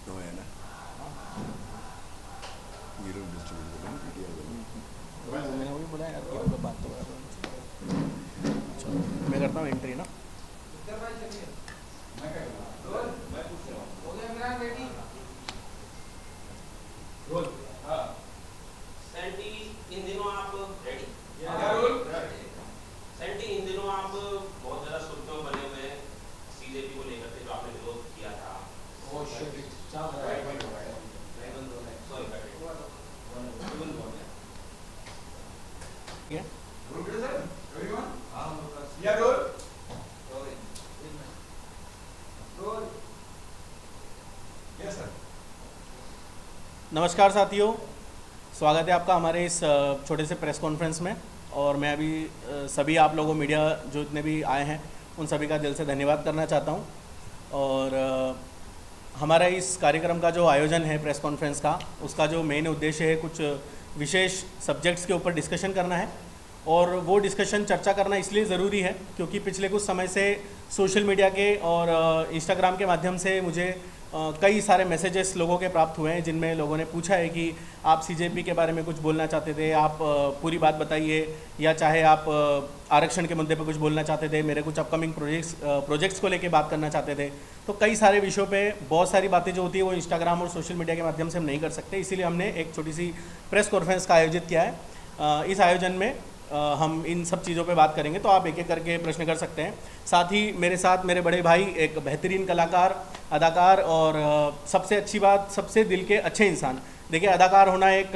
No है ना, hero distribute करें मीडिया वही मैंने वही बोला यार हीरो का बात तो कर रहा हूँ। चलो मैं करता हूँ एंट्री ना। सेंटी इन दिनों आप रेडी? सेंटी इन दिनों आप बहुत ज़्यादा सुर्खियों बने हुए हैं सीजेपी को लेकर के, जो आपने विरोध किया था। ठीक है। नमस्कार साथियों, स्वागत है आपका हमारे इस छोटे से प्रेस कॉन्फ्रेंस में। और मैं अभी सभी आप लोगों मीडिया जो इतने भी आए हैं उन सभी का दिल से धन्यवाद करना चाहता हूं। और हमारा इस कार्यक्रम का जो आयोजन है प्रेस कॉन्फ्रेंस का, उसका जो मेन उद्देश्य है कुछ विशेष सब्जेक्ट्स के ऊपर डिस्कशन करना है। और वो डिस्कशन चर्चा करना इसलिए ज़रूरी है क्योंकि पिछले कुछ समय से सोशल मीडिया के और इंस्टाग्राम के माध्यम से मुझे कई सारे मैसेजेस लोगों के प्राप्त हुए हैं जिनमें लोगों ने पूछा है कि आप सीजेपी के बारे में कुछ बोलना चाहते थे, आप पूरी बात बताइए, या चाहे आप आरक्षण के मुद्दे पर कुछ बोलना चाहते थे, मेरे कुछ अपकमिंग प्रोजेक्ट्स को लेके बात करना चाहते थे। तो कई सारे विषयों पे बहुत सारी बातें जो होती है वो इंस्टाग्राम और सोशल मीडिया के माध्यम से हम नहीं कर सकते, इसीलिए हमने एक छोटी सी प्रेस कॉन्फ्रेंस का आयोजित किया है। इस आयोजन में हम इन सब चीज़ों पे बात करेंगे, तो आप एक एक करके प्रश्न कर सकते हैं। साथ ही मेरे साथ मेरे बड़े भाई, एक बेहतरीन कलाकार, अदाकार और सबसे अच्छी बात, सबसे दिल के अच्छे इंसान। देखिए, अदाकार होना एक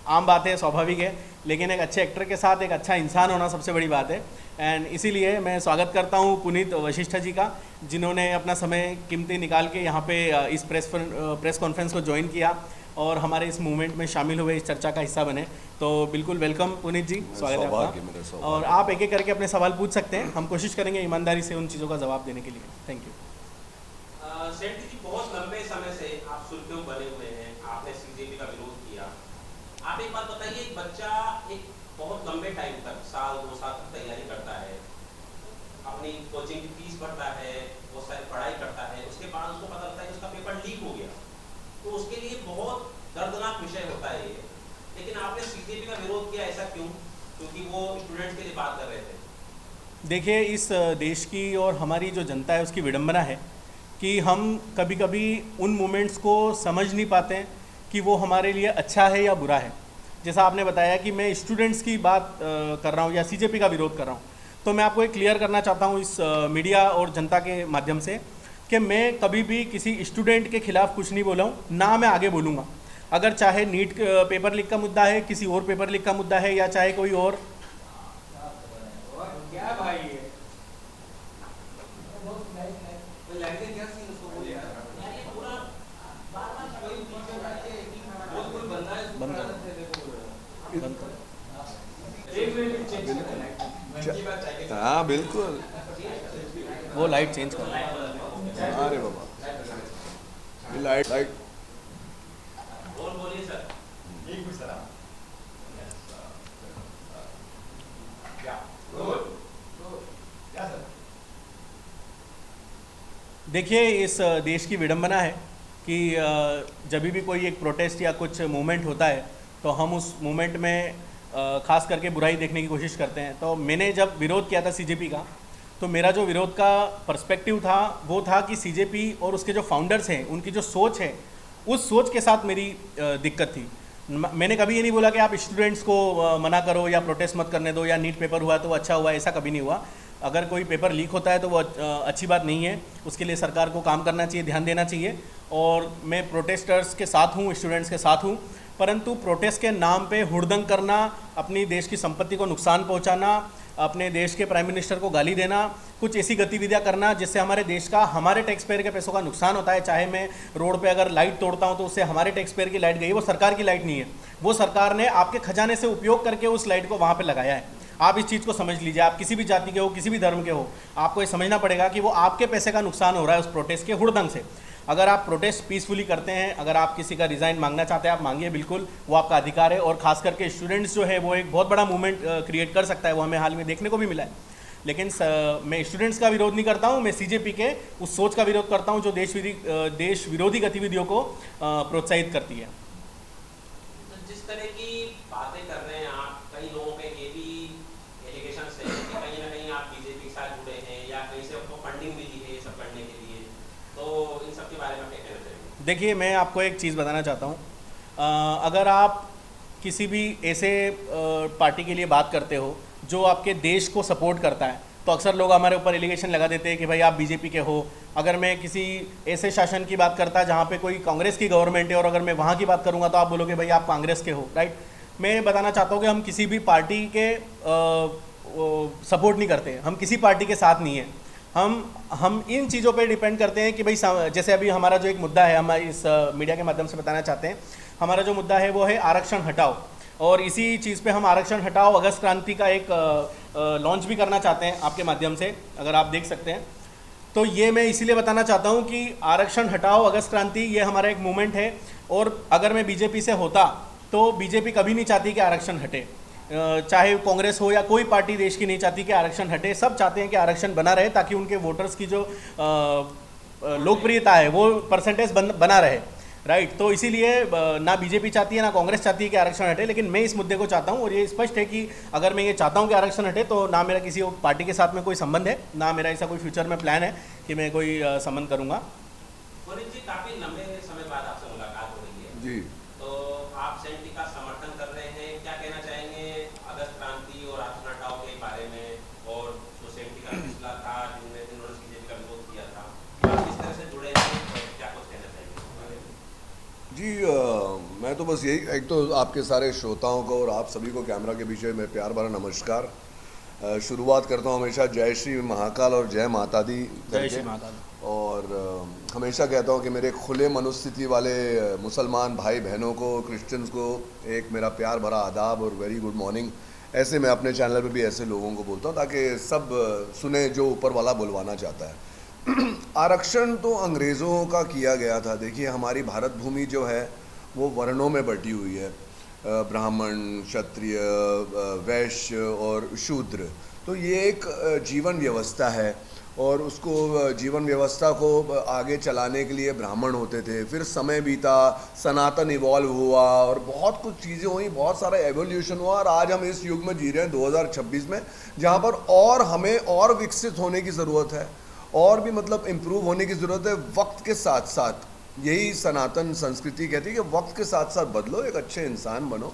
आम बात है, स्वाभाविक है, लेकिन एक अच्छे एक्टर के साथ एक अच्छा इंसान होना सबसे बड़ी बात है। एंड इसीलिए मैं स्वागत करता हूँ पुनीत वशिष्ठ जी का, जिन्होंने अपना समय कीमती निकाल के यहाँ पे इस प्रेस कॉन्फ्रेंस को ज्वाइन किया और हमारे इस मूवमेंट में शामिल हुए, इस चर्चा का हिस्सा बने। तो बिल्कुल वेलकम पुनीत जी, स्वागत है आपका। और आप एक एक करके अपने सवाल पूछ सकते हैं, हम कोशिश करेंगे ईमानदारी से उन चीज़ों का जवाब देने के लिए। Thank you. सेंटी जी, बहुत लंबे समय से आप सुर्खियों बने हुए हैं, आपने सीजेपी का विरोध किया। आप एक बात बताइए, एक बच्चा एक बहुत लंबे टाइम तक, साल 2 साल तक तैयारी करता है, अपनी कोचिंग की फीस भरता है, बहुत सारी पढ़ाई करता है, उसके बाद उसको पता लगता है कि उसका पेपर लीक हो गया, तो उसके लिए बहुत दर्दनाक विषय होता है ये। लेकिन आपने सीजेपी का विरोध किया, ऐसा क्यों? क्योंकि वो स्टूडेंट्स के लिए बात कर रहे थे। देखिए, इस देश की और हमारी जो जनता है उसकी विडंबना है कि हम कभी कभी उन मोमेंट्स को समझ नहीं पाते कि वो हमारे लिए अच्छा है या बुरा है। जैसा आपने बताया कि मैं स्टूडेंट्स की बात कर रहा हूँ या सीजेपी का विरोध कर रहा हूँ, तो मैं आपको एक क्लियर करना चाहता हूँ इस मीडिया और जनता के माध्यम से कि मैं कभी भी किसी स्टूडेंट के खिलाफ कुछ नहीं बोला हूँ, ना मैं आगे बोलूँगा। अगर चाहे नीट पेपर लीक का मुद्दा है, किसी और पेपर लीक का मुद्दा है, या चाहे कोई और क्या भाई है? हाँ बिल्कुल। वो लाइट चेंज कर। अरे बाबा, ये लाइट लाइट और बोलिए सर। एक मिनट सर। क्या सर? देखिए, इस देश की विडंबना है कि जब भी कोई एक प्रोटेस्ट या कुछ मूवमेंट होता है तो हम उस मूवमेंट में खास करके बुराई देखने की कोशिश करते हैं। तो मैंने जब विरोध किया था सीजेपी का, तो मेरा जो विरोध का पर्सपेक्टिव था वो था कि सीजेपी और उसके जो फाउंडर्स हैं उनकी जो सोच है, उस सोच के साथ मेरी दिक्कत थी। मैंने कभी ये नहीं बोला कि आप स्टूडेंट्स को मना करो या प्रोटेस्ट मत करने दो, या नीट पेपर हुआ तो वो अच्छा हुआ, ऐसा कभी नहीं हुआ। अगर कोई पेपर लीक होता है तो वो अच्छी बात नहीं है, उसके लिए सरकार को काम करना चाहिए, ध्यान देना चाहिए। और मैं प्रोटेस्टर्स के साथ हूँ, स्टूडेंट्स के साथ हूँ, परंतु प्रोटेस्ट के नाम पे हुड़दंग करना, अपनी देश की संपत्ति को नुकसान पहुँचाना, अपने देश के प्राइम मिनिस्टर को गाली देना, कुछ ऐसी गतिविधियां करना जिससे हमारे देश का, हमारे टैक्स पेयर के पैसों का नुकसान होता है। चाहे मैं रोड पे अगर लाइट तोड़ता हूं तो उससे हमारे टैक्स पेयर की लाइट गई, वो सरकार की लाइट नहीं है, वो सरकार ने आपके खजाने से उपयोग करके उस लाइट को वहाँ पर लगाया है। आप इस चीज़ को समझ लीजिए। आप किसी भी जाति के हो, किसी भी धर्म के हो, आपको ये समझना पड़ेगा कि वो आपके पैसे का नुकसान हो रहा है उस प्रोटेस्ट के हुड़दंग से। अगर आप प्रोटेस्ट पीसफुली करते हैं, अगर आप किसी का रिज़ाइन मांगना चाहते हैं, आप मांगिए, बिल्कुल, वो आपका अधिकार है। और खास करके स्टूडेंट्स जो है वो एक बहुत बड़ा मूवमेंट क्रिएट कर सकता है, वो हमें हाल में देखने को भी मिला है। लेकिन मैं स्टूडेंट्स का विरोध नहीं करता हूँ, मैं सीजेपी के उस सोच का विरोध करता हूँ जो देश विरोधी गतिविधियों को प्रोत्साहित करती है। तो जिस तरह की बातें कर रहे हैं आप, कई लोगों पे ये भी एलिगेशन है कि कहीं ना कहीं आप बीजेपी के साथ जुड़े हैं या कहीं से आपको फंडिंग मिली है ये सब करने के लिए, तो इन सब के बारे में क्या कहना चाहेंगे? देखिए, मैं आपको एक चीज़ बताना चाहता हूँ, अगर आप किसी भी ऐसे पार्टी के लिए बात करते हो जो आपके देश को सपोर्ट करता है, तो अक्सर लोग हमारे ऊपर एलिगेशन लगा देते हैं कि भाई आप बीजेपी के हो। अगर मैं किसी ऐसे शासन की बात करता जहाँ पे कोई कांग्रेस की गवर्नमेंट है और अगर मैं वहाँ की बात करूँगा तो आप बोलोगे भाई आप कांग्रेस के हो, राइट। मैं बताना चाहता हूँ कि हम किसी भी पार्टी के सपोर्ट नहीं करते, हम किसी पार्टी के साथ नहीं हैं। हम इन चीज़ों पे डिपेंड करते हैं कि भाई जैसे अभी हमारा जो एक मुद्दा है, हम इस मीडिया के माध्यम से बताना चाहते हैं, हमारा जो मुद्दा है वो है आरक्षण हटाओ, और इसी चीज़ पे हम आरक्षण हटाओ अगस्त क्रांति का एक लॉन्च भी करना चाहते हैं आपके माध्यम से, अगर आप देख सकते हैं। तो ये मैं इसीलिए बताना चाहता हूँ कि आरक्षण हटाओ अगस्त क्रांति ये हमारा एक मूवमेंट है, और अगर मैं बीजेपी से होता तो बीजेपी कभी नहीं चाहती कि आरक्षण हटे, चाहे कांग्रेस हो या कोई पार्टी देश की नहीं चाहती कि आरक्षण हटे। सब चाहते हैं कि आरक्षण बना रहे ताकि उनके वोटर्स की जो लोकप्रियता है वो परसेंटेज बना रहे, राइट। तो इसीलिए ना बीजेपी चाहती है ना कांग्रेस चाहती है कि आरक्षण हटे, लेकिन मैं इस मुद्दे को चाहता हूँ, और ये स्पष्ट है कि अगर मैं ये चाहता हूँ कि आरक्षण हटे तो ना मेरा किसी पार्टी के साथ में कोई संबंध है, ना मेरा ऐसा कोई फ्यूचर में प्लान है कि मैं कोई संबंध करूँगा। पुनीत जी, काफी लंबे समय बाद आपसे मुलाकात हो रही है जी, तो आप सेंटी का समर्थन कर रहे हैं, क्या कहना चाहेंगे अगस्त क्रांति और आरक्षण हटाओ के बारे में, और जो सेंटी का फैसला था जिनमें इन्होंने बीजेपी का विरोध किया था, आप किस तरह से जुड़े हैं, क्या कुछ कहना चाहेंगे? जी, मैं तो बस यही, एक तो आपके सारे श्रोताओं को और आप सभी को कैमरा के पीछे में प्यार भरा नमस्कार। शुरुआत करता हूँ हमेशा जय श्री महाकाल और जय माता दी जय श्री महाकाल। और हमेशा कहता हूँ कि मेरे खुले मनोस्थिति वाले मुसलमान भाई बहनों को, क्रिश्चियंस को एक मेरा प्यार भरा आदाब और वेरी गुड मॉर्निंग। ऐसे मैं अपने चैनल पे भी ऐसे लोगों को बोलता हूँ ताकि सब सुने जो ऊपर वाला बुलवाना चाहता है। आरक्षण तो अंग्रेज़ों का किया गया था। देखिए, हमारी भारत भूमि जो है वो वर्णों में बटी हुई है, ब्राह्मण, क्षत्रिय, वैश्य और शूद्र। तो ये एक जीवन व्यवस्था है, और उसको जीवन व्यवस्था को आगे चलाने के लिए ब्राह्मण होते थे। फिर समय बीता, सनातन इवॉल्व हुआ और बहुत कुछ चीज़ें हुई, बहुत सारा एवोल्यूशन हुआ, और आज हम इस युग में जी रहे हैं 2026 में, जहाँ पर और हमें और विकसित होने की ज़रूरत है, और भी मतलब इम्प्रूव होने की ज़रूरत है वक्त के साथ साथ। यही सनातन संस्कृति कहती है कि वक्त के साथ साथ बदलो, एक अच्छे इंसान बनो।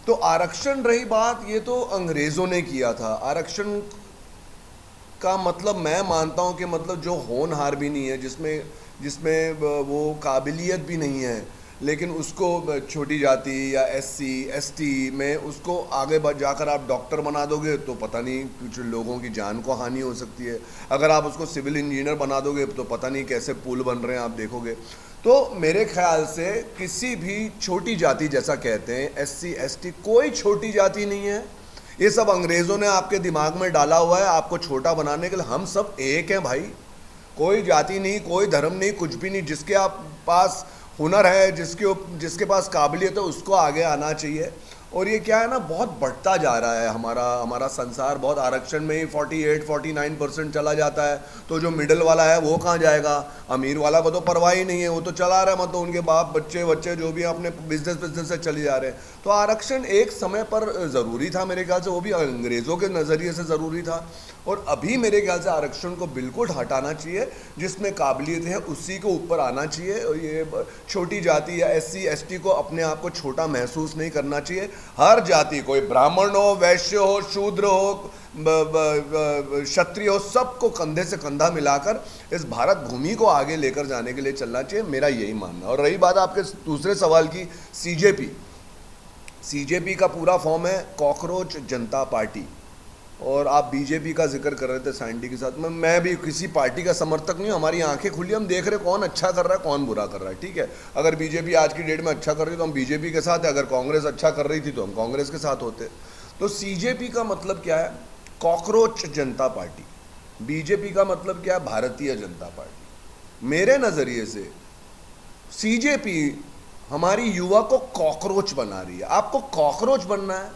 तो आरक्षण रही बात, ये तो अंग्रेज़ों ने किया था। आरक्षण का मतलब मैं मानता हूँ कि मतलब जो होनहार भी नहीं है, जिसमें वो काबिलियत भी नहीं है, लेकिन उसको छोटी जाति या SC ST में उसको आगे जाकर आप डॉक्टर बना दोगे तो पता नहीं कुछ लोगों की जान को हानि हो सकती है। अगर आप उसको सिविल इंजीनियर बना दोगे तो पता नहीं कैसे पुल बन रहे हैं, आप देखोगे। तो मेरे ख्याल से किसी भी छोटी जाति, जैसा कहते हैं SC ST, कोई छोटी जाति नहीं है। ये सब अंग्रेज़ों ने आपके दिमाग में डाला हुआ है आपको छोटा बनाने के लिए। हम सब एक हैं भाई, कोई जाति नहीं, कोई धर्म नहीं, कुछ भी नहीं। जिसके आप पास हुनर है, जिसके पास काबिलियत है, उसको आगे आना चाहिए। और ये क्या है ना, बहुत बढ़ता जा रहा है हमारा संसार, बहुत आरक्षण में ही 48-49% चला जाता है। तो जो मिडिल वाला है वो कहाँ जाएगा? अमीर वाला को तो परवाह ही नहीं है, वो तो चला रहा है, मतलब उनके बाप बच्चे जो भी अपने बिजनेस से चले जा रहे हैं। तो आरक्षण एक समय पर ज़रूरी था मेरे ख्याल से, वो भी अंग्रेज़ों के नज़रिए से ज़रूरी था। और अभी मेरे ख्याल से आरक्षण को बिल्कुल हटाना चाहिए, जिसमें काबिलियत है उसी को ऊपर आना चाहिए। और ये छोटी जाति या SC ST को अपने आप को छोटा महसूस नहीं करना चाहिए। हर जाति, कोई ब्राह्मण हो, वैश्य हो, शूद्र हो, क्षत्रिय हो, सबको कंधे से कंधा मिलाकर इस भारत भूमि को आगे लेकर जाने के लिए चलना चाहिए, मेरा यही मानना है। और रही बात आपके दूसरे सवाल की, CJP का पूरा फॉर्म है कॉकरोच जनता पार्टी, और आप बीजेपी का जिक्र कर रहे थे सैंडी के साथ में। मैं भी किसी पार्टी का समर्थक नहीं हूँ। हमारी आंखें खुली, हम देख रहे कौन अच्छा कर रहा है, कौन बुरा कर रहा है, ठीक है। अगर बीजेपी आज की डेट में अच्छा कर रही है तो हम बीजेपी के साथ है, अगर कांग्रेस अच्छा कर रही थी तो हम कांग्रेस के साथ होते। तो CJP का मतलब क्या है? कॉकरोच जनता पार्टी। बीजेपी का मतलब क्या है? भारतीय जनता पार्टी। मेरे नज़रिए से CJP हमारी युवा को कॉकरोच बना रही है। आपको कॉकरोच बनना है,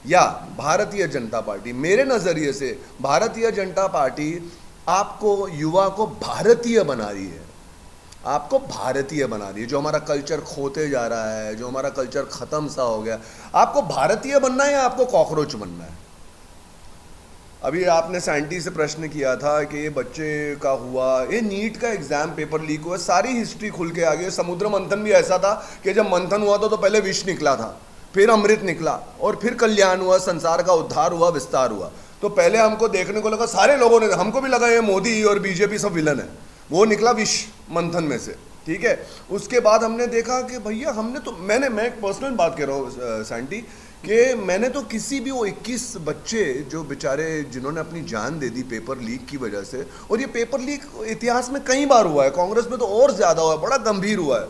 या भारतीय जनता पार्टी, मेरे नज़रिए से भारतीय जनता पार्टी आपको, युवा को भारतीय बना रही है, आपको भारतीय बना रही है। जो हमारा कल्चर खोते जा रहा है, जो हमारा कल्चर ख़त्म सा हो गया, आपको भारतीय बनना है या आपको कॉकरोच बनना है? अभी आपने सैंटी से प्रश्न किया था कि ये बच्चे का हुआ, ये नीट का एग्ज़ाम पेपर लीक हुआ, सारी हिस्ट्री खुल के आ गई। समुद्र मंथन भी ऐसा था कि जब मंथन हुआ तो पहले विष निकला था, फिर अमृत निकला और फिर कल्याण हुआ, संसार का उद्धार हुआ, विस्तार हुआ। तो पहले हमको देखने को लगा, सारे लोगों ने, हमको भी लगा ये मोदी और बीजेपी सब विलन है, वो निकला विष मंथन में से, ठीक है। उसके बाद हमने देखा कि भैया हमने तो, मैं एक पर्सनल बात कर रहा हूँ सैंटी, कि मैंने तो किसी भी वो 21 बच्चे जो बेचारे जिन्होंने अपनी जान दे दी पेपर लीक की वजह से, और ये पेपर लीक इतिहास में कई बार हुआ है, कांग्रेस में तो और ज़्यादा हुआ है, बड़ा गंभीर हुआ है।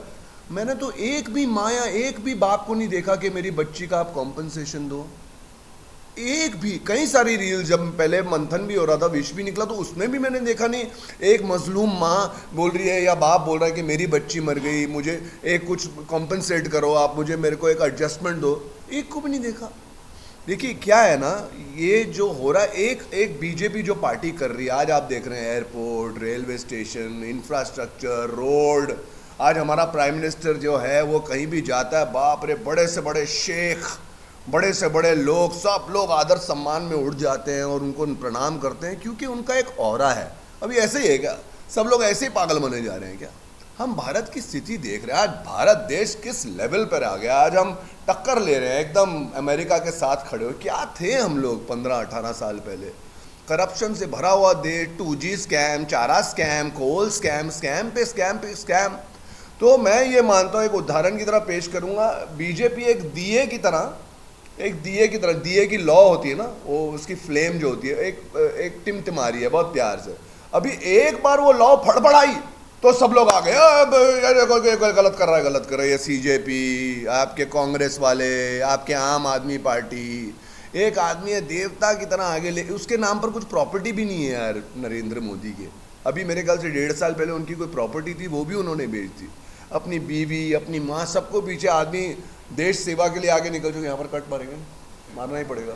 मैंने तो एक भी माँ या एक भी बाप को नहीं देखा कि मेरी बच्ची का आप कॉम्पनसेशन दो, एक भी। कई सारी रील, जब पहले मंथन भी हो रहा था, विष भी निकला, तो उसमें भी मैंने देखा नहीं एक मजलूम माँ बोल रही है या बाप बोल रहा है कि मेरी बच्ची मर गई, मुझे एक कुछ कॉम्पनसेट करो, आप मुझे, मेरे को एक एडजस्टमेंट दो, एक को भी नहीं देखा। देखिए क्या है ना, ये जो हो रहा है, एक बीजेपी जो पार्टी कर रही है, आज आप देख रहे हैं airport, railway station, infrastructure, road. आज हमारा प्राइम मिनिस्टर जो है वो कहीं भी जाता है, बाप रे, बड़े से बड़े शेख, बड़े से बड़े लोग, सब लोग आदर सम्मान में उठ जाते हैं और उनको प्रणाम करते हैं, क्योंकि उनका एक ऑरा है। अभी ऐसे ही है क्या? सब लोग ऐसे ही पागल बने जा रहे हैं क्या? हम भारत की स्थिति देख रहे हैं, आज भारत देश किस लेवल पर आ गया। आज हम टक्कर ले रहे हैं एकदम अमेरिका के साथ खड़े हो। क्या थे हम लोग 15-18 साल पहले? करप्शन से भरा हुआ देश, 2G स्कैम, चारा स्कैम, कोल स्कैम, स्कैम पे स्कैम। तो मैं ये मानता हूँ, एक उदाहरण की तरह पेश करूँगा, बीजेपी एक दिए की तरह, दिए की लौ होती है ना, वो उसकी फ्लेम जो होती है, एक टिमटिमारी है बहुत प्यार से। अभी एक बार वो लौ फड़फड़ाई तो सब लोग आ गए, गलत कर रहा है ये सीजेपी, आपके कांग्रेस वाले, आपके आम आदमी पार्टी। एक आदमी है देवता की तरह आगे ले, उसके नाम पर कुछ प्रॉपर्टी भी नहीं है यार नरेंद्र मोदी के। अभी मेरे ख्याल से 1.5 साल पहले उनकी कोई प्रॉपर्टी थी, वो भी उन्होंने बेच दी। अपनी बीवी, अपनी माँ, सबको पीछे, आदमी देश सेवा के लिए आगे निकल चुके। यहाँ पर कट मारेंगे, मारना ही पड़ेगा।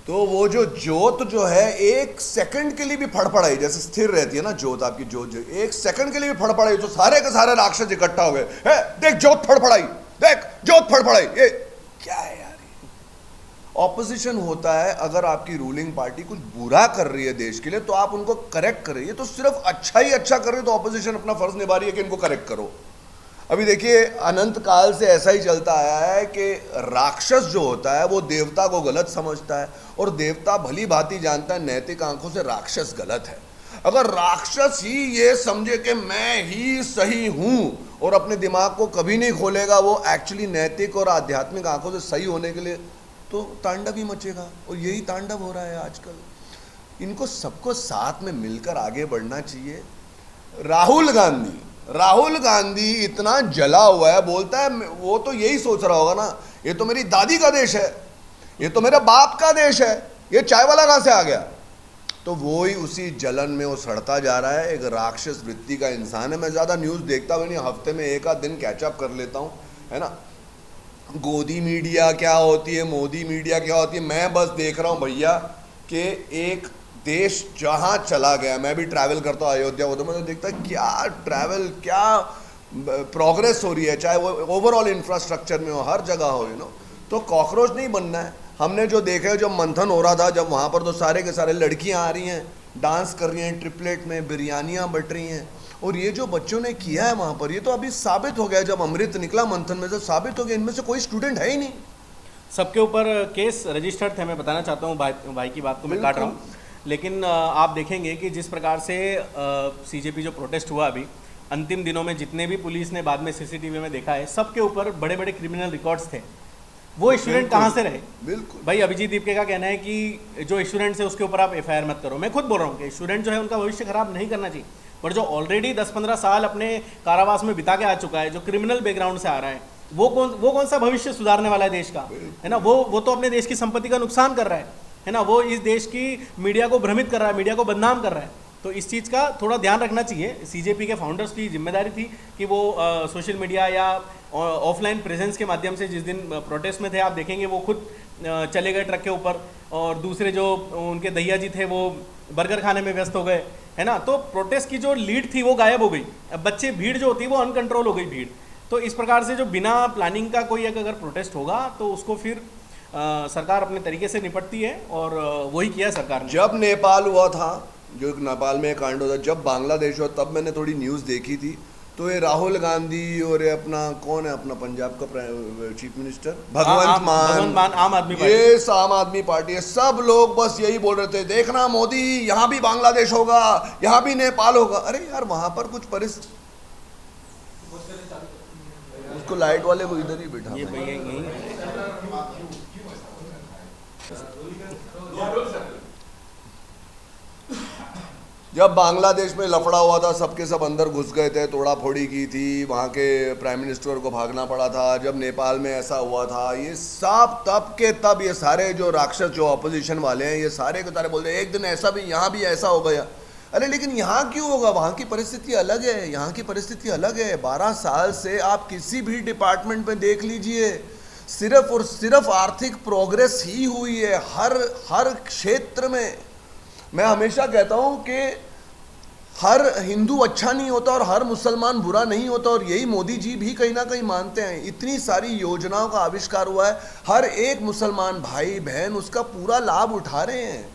तो वो जो जोत जो है, एक सेकंड के लिए भी फड़फड़ाई, जैसे स्थिर रहती है ना जोत, आपकी जोत जो एक सेकंड के लिए भी फड़फड़ाई तो सारे के सारे राक्षस इकट्ठा हो गए, देख जोत फड़फड़ाई, देख जोत फड़फड़ाई। ये क्या है यार? ऑपोजिशन होता है, अगर आपकी रूलिंग पार्टी कुछ बुरा कर रही है देश के लिए तो आप उनको करेक्ट कर रही है, तो सिर्फ अच्छा ही अच्छा कर रही है तो ऑपोजिशन अपना फर्ज निभा रही है कि इनको करेक्ट करो। अभी देखिए, अनंत काल से ऐसा ही चलता आया है कि राक्षस जो होता है वो देवता को गलत समझता है, और देवता भली भांति जानता है नैतिक आंखों से राक्षस गलत है। अगर राक्षस ही ये समझे कि मैं ही सही हूं और अपने दिमाग को कभी नहीं खोलेगा वो एक्चुअली नैतिक और आध्यात्मिक आंखों से सही होने के लिए, तो तांडव ही मचेगा। और यही तांडव हो रहा है आजकल। इनको सबको साथ में मिलकर आगे बढ़ना चाहिए। राहुल गांधी इतना जला हुआ है, बोलता है, वो तो यही सोच रहा होगा ना, ये तो मेरी दादी का देश है, ये तो मेरे बाप का देश है, ये चाय वाला कहाँ से आ गया? तो वो ही उसी जलन में वो सड़ता जा रहा है। एक राक्षस वृत्ति का इंसान है। मैं ज़्यादा न्यूज़ देखता भी नहीं, हफ्ते में एक आध दिन कैचअप कर लेता हूँ, है ना। गोदी मीडिया क्या होती है, मोदी मीडिया क्या होती है, मैं बस देख रहा हूँ भैया कि एक देश जहाँ चला गया। मैं भी ट्रैवल करता हूँ अयोध्या, वो तो मैं देखता क्या ट्रैवल, क्या प्रोग्रेस हो रही है, चाहे वो ओवरऑल इंफ्रास्ट्रक्चर में हो, हर जगह हो, यू नो। तो कॉकरोच नहीं बनना है। हमने जो देखा है, जब मंथन हो रहा था, जब वहाँ पर तो सारे के सारे लड़कियाँ आ रही हैं, डांस कर रही हैं, ट्रिपलेट में बिरयानियाँ बट रही हैं, और ये जो बच्चों ने किया है वहाँ पर, ये तो अभी साबित हो गया, जब अमृत निकला मंथन में से साबित हो गया इनमें से कोई स्टूडेंट है ही नहीं। सबके ऊपर केस रजिस्टर्ड थे। मैं बताना चाहता हूँ, भाई की बात को मैं काट रहा हूँ, लेकिन आप देखेंगे कि जिस प्रकार से सीजेपी जो प्रोटेस्ट हुआ अभी अंतिम दिनों में, जितने भी पुलिस ने बाद में सीसीटीवी में देखा है, सबके ऊपर बड़े बड़े क्रिमिनल रिकॉर्ड्स थे। वो स्टूडेंट कहाँ से रहे? बिल्कुल भाई, अभिजीत दीपके का कहना है कि जो स्टूडेंट्स है उसके ऊपर आप एफआईआर मत करो। मैं खुद बोल रहा हूँ कि स्टूडेंट जो है उनका भविष्य खराब नहीं करना चाहिए, पर जो ऑलरेडी 10-15 साल अपने कारावास में बिता के आ चुका है, जो क्रिमिनल बैकग्राउंड से आ रहा है, वो कौन सा भविष्य सुधारने वाला है देश का, है ना। वो तो अपने देश की संपत्ति का नुकसान कर रहा है ना। वो इस देश की मीडिया को भ्रमित कर रहा है, मीडिया को बदनाम कर रहा है तो इस चीज़ का थोड़ा ध्यान रखना चाहिए। सीजेपी के फाउंडर्स की जिम्मेदारी थी कि वो सोशल मीडिया या ऑफलाइन प्रेजेंस के माध्यम से, जिस दिन प्रोटेस्ट में थे आप देखेंगे वो खुद चले गए ट्रक के ऊपर, और दूसरे जो उनके दैया जी थे वो बर्गर खाने में व्यस्त हो गए, है ना। तो प्रोटेस्ट की जो लीड थी वो गायब हो गई। अब बच्चे, भीड़ जो होती है वो अनकंट्रोल हो गई भीड़। तो इस प्रकार से जो बिना प्लानिंग का कोई एक अगर प्रोटेस्ट होगा तो उसको फिर सरकार अपने तरीके से निपटती है, और वही किया सरकार ने। जब नेपाल हुआ था, जो नेपाल में कांड होता, जब बांग्लादेश हुआ, तब मैंने थोड़ी न्यूज़ देखी थी, तो ये राहुल गांधी और ये अपना कौन है अपना पंजाब का चीफ मिनिस्टर भगवंत मान, आम आदमी पार्टी, ये आम आदमी पार्टी है, सब लोग बस यही बोल रहे थे, देखना मोदी यहाँ भी बांग्लादेश होगा, यहाँ भी नेपाल होगा। अरे यार वहां पर कुछ परिस्थिति, उसको लाइट वाले को इधर ही बैठा, ये भैया यही जब बांग्लादेश में लफड़ा हुआ था, सबके सब अंदर घुस गए थे, तोड़ा फोड़ी की थी, वहाँ के प्राइम मिनिस्टर को भागना पड़ा था। जब नेपाल में ऐसा हुआ था, ये सब तब के तब ये सारे जो राक्षस, जो अपोजिशन वाले हैं, ये सारे के सारे बोलते हैं एक दिन ऐसा भी, यहाँ भी ऐसा हो गया। अरे लेकिन यहाँ क्यों होगा? वहाँ की परिस्थिति अलग है, यहाँ की परिस्थिति अलग है। 12 साल से आप किसी भी डिपार्टमेंट में देख लीजिए, सिर्फ और सिर्फ आर्थिक प्रोग्रेस ही हुई है, हर क्षेत्र में। मैं हमेशा कहता हूँ कि हर हिंदू अच्छा नहीं होता और हर मुसलमान बुरा नहीं होता, और यही मोदी जी भी कहीं ना कहीं मानते हैं। इतनी सारी योजनाओं का आविष्कार हुआ है, हर एक मुसलमान भाई बहन उसका पूरा लाभ उठा रहे हैं।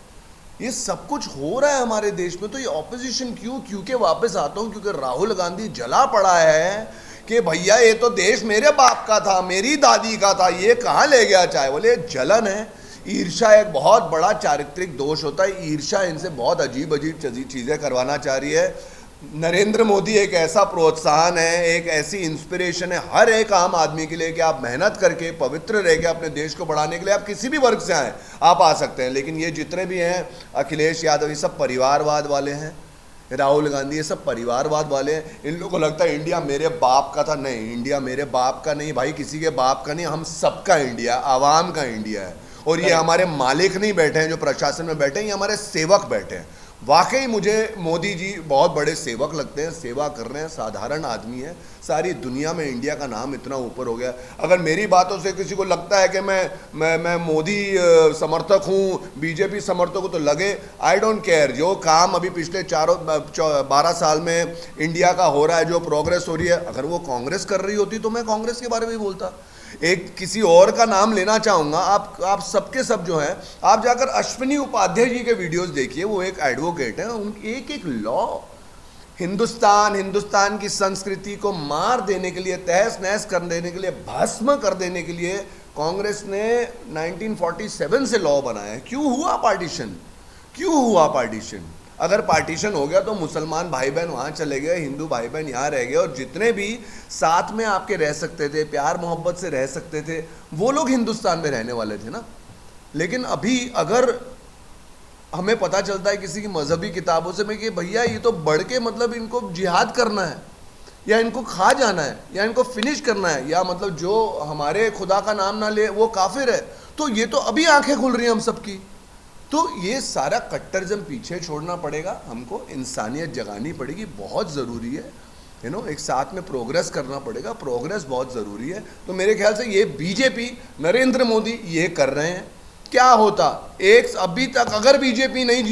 ये सब कुछ हो रहा है हमारे देश में। तो ये ऑपोजिशन क्योंकि वापस आता हूँ, क्योंकि राहुल गांधी जला पड़ा है कि भैया ये तो देश मेरे बाप का था, मेरी दादी का था, ये कहाँ ले गया? चाहे बोले जलन है। ईर्ष्या एक बहुत बड़ा चारित्रिक दोष होता है। ईर्ष्या इनसे बहुत अजीब अजीब चीज़ें करवाना चाह रही है। नरेंद्र मोदी एक ऐसा प्रोत्साहन है, एक ऐसी इंस्पिरेशन है हर एक आम आदमी के लिए कि आप मेहनत करके, पवित्र रह के अपने देश को बढ़ाने के लिए, आप किसी भी वर्ग से आएँ, आप आ सकते हैं। लेकिन ये जितने भी हैं, अखिलेश यादव, ये सब परिवारवाद वाले हैं, राहुल गांधी, ये सब परिवारवाद वाले हैं। इन लोगों को लगता है इंडिया मेरे बाप का था। नहीं, इंडिया मेरे बाप का नहीं भाई, किसी के बाप का नहीं, हम सबका इंडिया, आवाम का इंडिया है। और ये हमारे मालिक नहीं बैठे हैं जो प्रशासन में बैठे हैं, ये हमारे सेवक बैठे हैं। वाकई मुझे मोदी जी बहुत बड़े सेवक लगते हैं, सेवा कर रहे हैं, साधारण आदमी है। सारी दुनिया में इंडिया का नाम इतना ऊपर हो गया। अगर मेरी बातों से किसी को लगता है कि मैं मोदी समर्थक हूँ, बीजेपी समर्थक हूँ, तो लगे, आई डोंट केयर। जो काम अभी पिछले 12 साल में इंडिया का हो रहा है, जो प्रोग्रेस हो रही है, अगर वो कांग्रेस कर रही होती तो मैं कांग्रेस के बारे में बोलता। एक किसी और का नाम लेना चाहूँगा, आप सबके सब जो हैं, आप जाकर अश्विनी उपाध्याय जी के वीडियोस देखिए। वो एक एडवोकेट हैं, उनकी एक लॉ, हिंदुस्तान की संस्कृति को मार देने के लिए, तहस नहस कर देने के लिए, भस्म कर देने के लिए कांग्रेस ने 1947 से लॉ बनाया है। क्यों हुआ पार्टीशन? क्यों हुआ पार्टीशन? अगर पार्टीशन हो गया तो मुसलमान भाई बहन वहाँ चले गए, हिंदू भाई बहन यहाँ रह गए, और जितने भी साथ में आपके रह सकते थे, प्यार मोहब्बत से रह सकते थे, वो लोग हिंदुस्तान में रहने वाले थे ना। लेकिन अभी अगर हमें पता चलता है किसी की मजहबी किताबों से में कि भैया ये तो बढ़ के मतलब इनको जिहाद करना है, या इनको खा जाना है, या इनको फिनिश करना है, या मतलब जो हमारे खुदा का नाम ना ले वो काफिर है, तो ये तो अभी आंखें खुल रही हैं हम सबकी। तो ये सारा कट्टरिज्म पीछे छोड़ना पड़ेगा, हमको इंसानियत जगानी पड़ेगी, बहुत ज़रूरी है। एक साथ में प्रोग्रेस करना पड़ेगा, प्रोग्रेस बहुत ज़रूरी है। तो मेरे ख्याल से ये बीजेपी, नरेंद्र मोदी ये कर रहे हैं। क्या होता एक अभी तक अगर बीजेपी नहीं